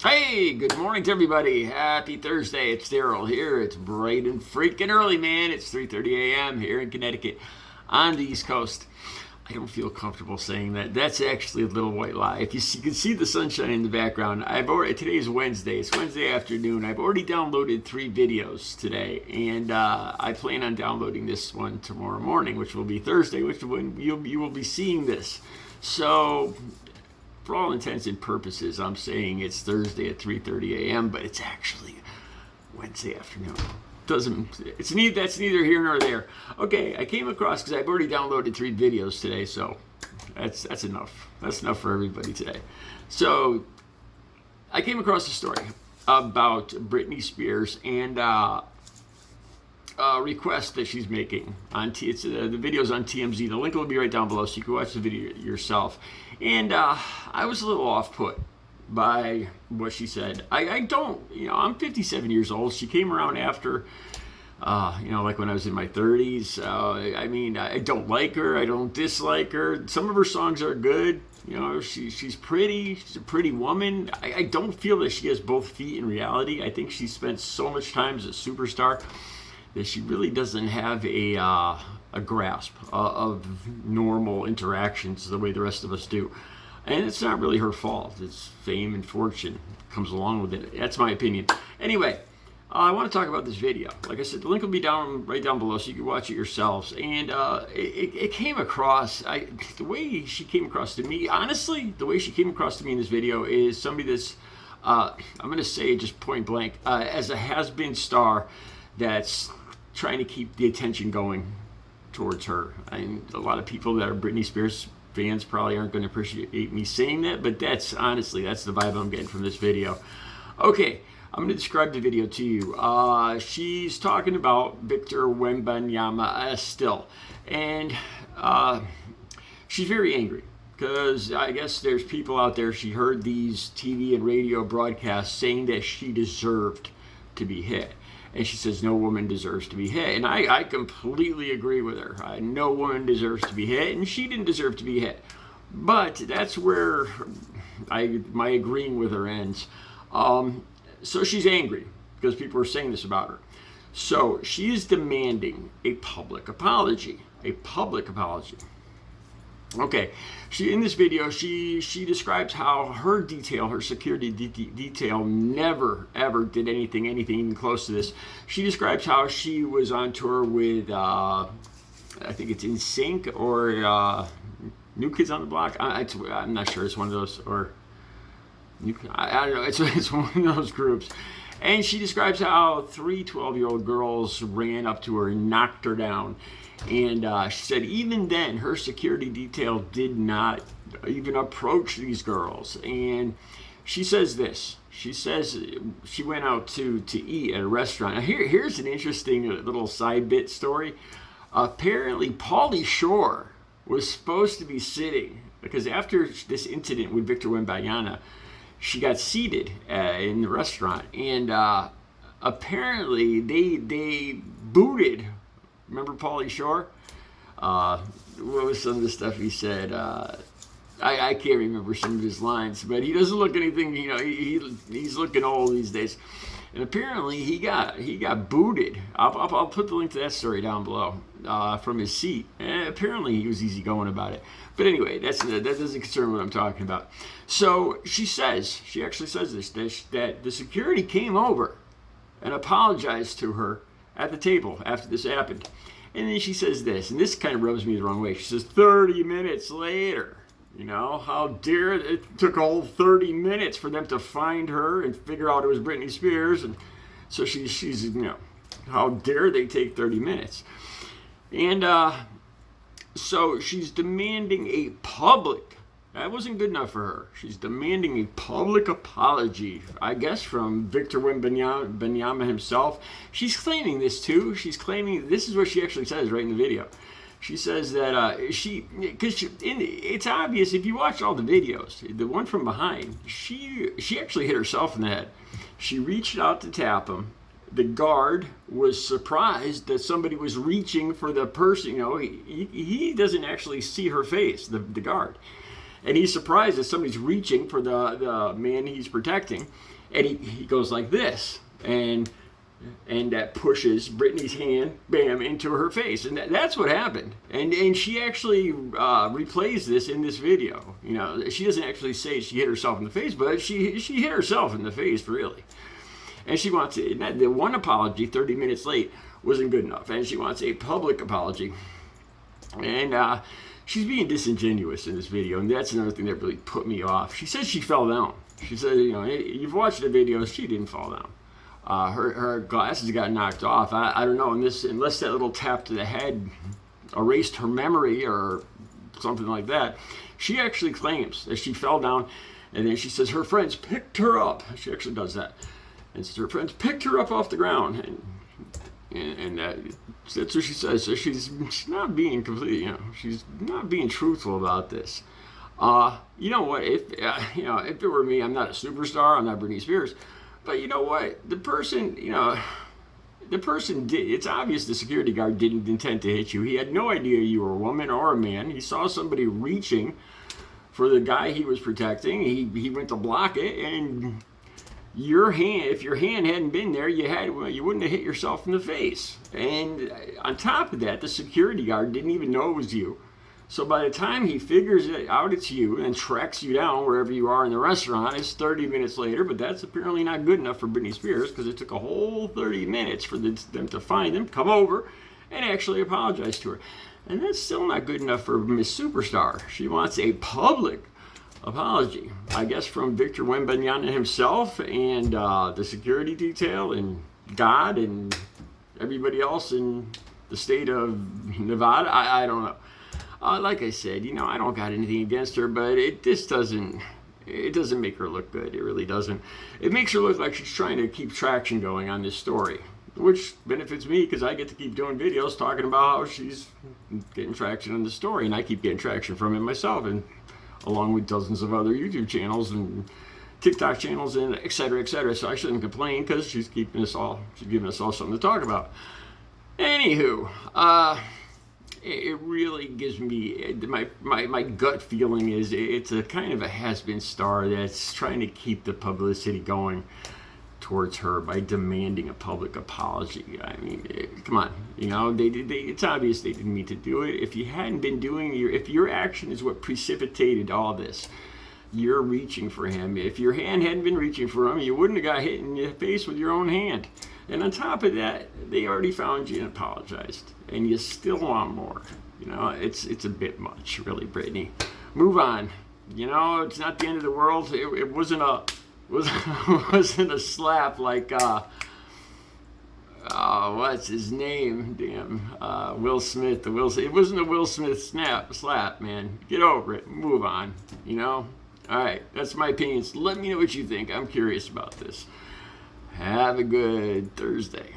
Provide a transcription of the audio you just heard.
Hey, good morning to everybody. Happy Thursday. It's Daryl here. It's bright and freaking early, man. It's 3:30 a.m. here in Connecticut on the East Coast. I don't feel comfortable saying that. That's actually a little white lie. If you can see the sunshine in the background, today is Wednesday. It's Wednesday afternoon. I've already downloaded 3 videos today, and I plan on downloading this one tomorrow morning, which will be Thursday, which when you will be seeing this. So for all intents and purposes, I'm saying it's Thursday at 3:30 a.m., but it's actually Wednesday afternoon. That's neither here nor there. Okay, I came across because I've already downloaded 3 videos today, so that's enough. That's enough for everybody today. So I came across a story about Britney Spears and request that she's making on the video's on TMZ. The link will be right down below, so you can watch the video yourself. And I was a little off put by what she said. I don't, I'm 57 years old. She came around after, like when I was in my 30s. I don't like her. I don't dislike her. Some of her songs are good. She's pretty. She's a pretty woman. I don't feel that she has both feet in reality. I think she spent so much time as a superstar that she really doesn't have a grasp of normal interactions the way the rest of us do. And it's not really her fault. It's fame and fortune comes along with it. That's my opinion. Anyway, I want to talk about this video. Like I said, the link will be right down below so you can watch it yourselves. And it came across, the way she came across to me, honestly, the way she came across to me in this video is somebody that's, I'm going to say just point blank, as a has-been star that's trying to keep the attention going towards her. A lot of people that are Britney Spears fans probably aren't going to appreciate me saying that, but that's the vibe I'm getting from this video. Okay, I'm going to describe the video to you. She's talking about Victor Wembanyama still, and she's very angry because I guess there's people out there, she heard these TV and radio broadcasts saying that she deserved to be hit. And she says no woman deserves to be hit. And I completely agree with her. No woman deserves to be hit, and she didn't deserve to be hit. But that's where my agreeing with her ends. So she's angry because people are saying this about her. So she is demanding a public apology. A public apology. Okay, in this video, she describes how her security detail never, ever did anything even close to this. She describes how she was on tour with, I think it's In Sync or New Kids on the Block. I'm not sure. It's one of those, or I don't know. It's one of those groups. And she describes how 3 12-year-old girls ran up to her and knocked her down. And she said even then, her security detail did not even approach these girls. And she says this. She says she went out to eat at a restaurant. Now here's an interesting little side bit story. Apparently, Pauly Shore was supposed to be sitting, because after this incident with Victor Wembanyama, she got seated in the restaurant. And apparently, they booted. Remember Pauly Shore? What was some of the stuff he said? I can't remember some of his lines, but he doesn't look anything. He's looking old these days. And apparently he got booted. I'll put the link to that story down below from his seat. And apparently he was easygoing about it. But anyway, that doesn't concern what I'm talking about. So she actually says this, that the security came over and apologized to her at the table after this happened. And then she says this, and this kind of rubs me the wrong way. She says 30 minutes later, how dare it took a whole 30 minutes for them to find her and figure out it was Britney Spears. And so she's how dare they take 30 minutes? And so she's demanding a public. That wasn't good enough for her. She's demanding a public apology, I guess, from Victor Wembanyama himself. She's claiming this too. She's claiming, this is what she actually says right in the video. She says that it's obvious if you watch all the videos, the one from behind, she actually hit herself in the head. She reached out to tap him. The guard was surprised that somebody was reaching for the person. He doesn't actually see her face, the guard. and he's surprised that somebody's reaching for the man he's protecting, and he goes like this, and that pushes Britney's hand, bam, into her face, and that's what happened. And she actually replays this in this video. You know, she doesn't actually say she hit herself in the face, but she hit herself in the face, really. And she wants the one apology 30 minutes late wasn't good enough, and she wants a public apology. And she's being disingenuous in this video, and that's another thing that really put me off. She says she fell down. She said, you know, you've watched the video, she didn't fall down. Her glasses got knocked off. I don't know, unless that little tap to the head erased her memory or something like that. She actually claims that she fell down, and then she says her friends picked her up. She actually does that. And says her friends picked her up off the ground. And that's what she says. So she's not being completely, you know, she's not being truthful about this. You know what? If it were me, I'm not a superstar. I'm not Britney Spears. But you know what? The person did. It's obvious the security guard didn't intend to hit you. He had no idea you were a woman or a man. He saw somebody reaching for the guy he was protecting. He went to block it, and if your hand hadn't been there, you wouldn't have hit yourself in the face. And on top of that, the security guard didn't even know it was you. So by the time he figures it out it's you and tracks you down wherever you are in the restaurant, it's 30 minutes later, but that's apparently not good enough for Britney Spears, because it took a whole 30 minutes for them to find him, come over, and actually apologize to her. And that's still not good enough for Miss Superstar. She wants a public apology, I guess, from Victor Wembanyama himself and the security detail and God and everybody else in the state of Nevada. I don't know. Like I said, you know, I don't got anything against her, but it doesn't make her look good. It really doesn't. It makes her look like she's trying to keep traction going on this story, which benefits me because I get to keep doing videos talking about how she's getting traction on the story, and I keep getting traction from it myself, and along with dozens of other YouTube channels and TikTok channels and et cetera, et cetera. So I shouldn't complain because she's giving us all something to talk about. Anywho, it really gives me, my gut feeling is it's a kind of a has-been star that's trying to keep the publicity going towards her by demanding a public apology. I mean, come on, you know, it's obvious they didn't mean to do it. If you hadn't been if your action is what precipitated all this, you're reaching for him. If your hand hadn't been reaching for him, you wouldn't have got hit in the face with your own hand. And on top of that, they already found you and apologized, and you still want more. You know, it's a bit much, really, Britney. Move on. You know, it's not the end of the world. It wasn't a slap like what's his name? Damn, Will Smith. It wasn't a Will Smith slap, man. Get over it. Move on. You know. All right, that's my opinions. Let me know what you think. I'm curious about this. Have a good Thursday.